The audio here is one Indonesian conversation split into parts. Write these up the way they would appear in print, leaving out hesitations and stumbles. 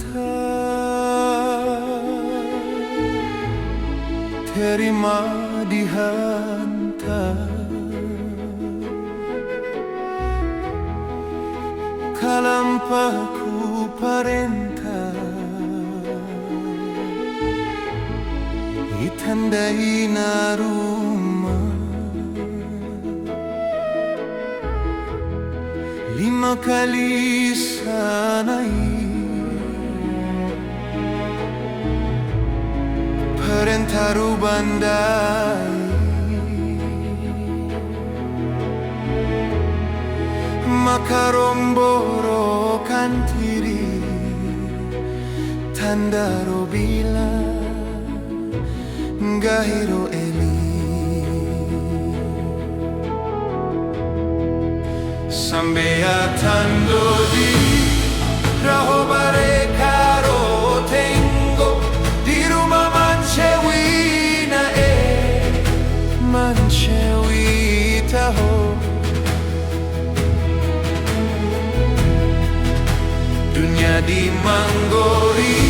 cinta, terima dihantar. Kalampaku parenta, itandai na rumah. 5 kali sanai, perentaru bandai. Maka romborokan diri, tandaro bila gahiro eli. Sampai tando di raho bare karo tengo di rumah mancewi na mancewi taho. Dunia di manggori,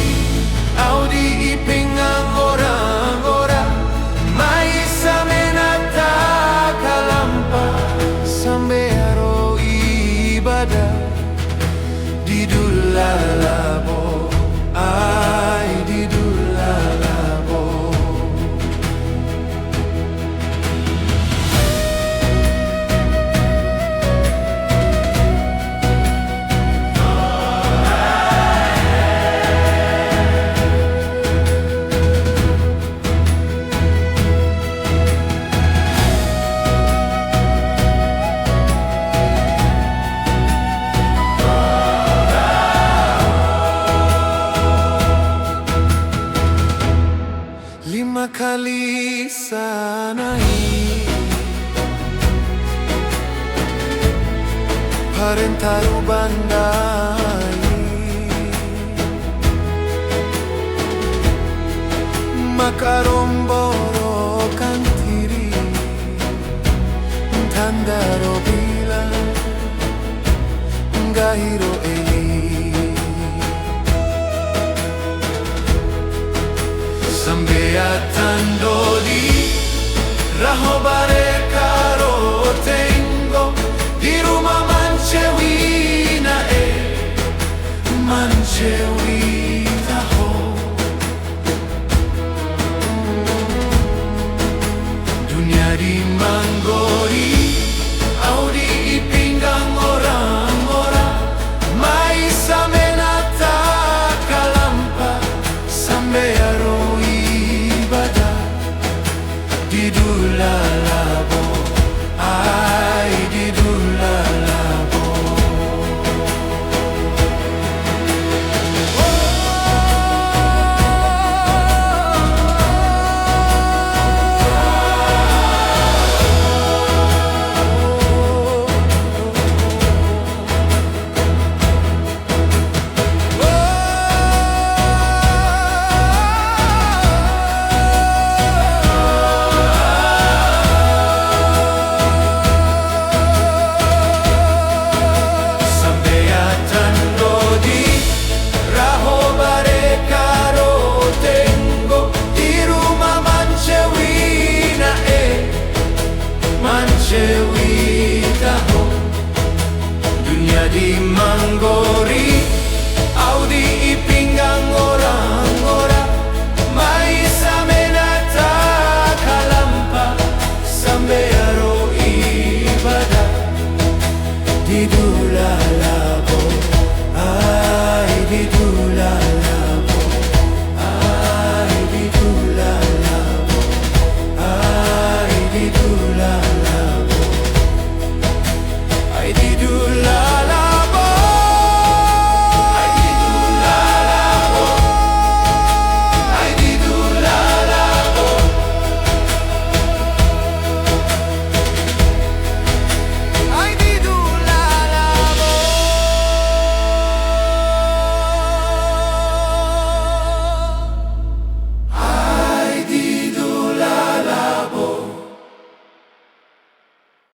au di ipingang orang-orang. Mai samenata kalampa, sampai aro ibadah di dulalabo, ai di dulalabo. Lima kali sanai, parentaru bandai. Maka romborokan diri, tandaro bila gahiro eli. Sampai tando di raho bare karo tengo di rumah mancewi na mancewi.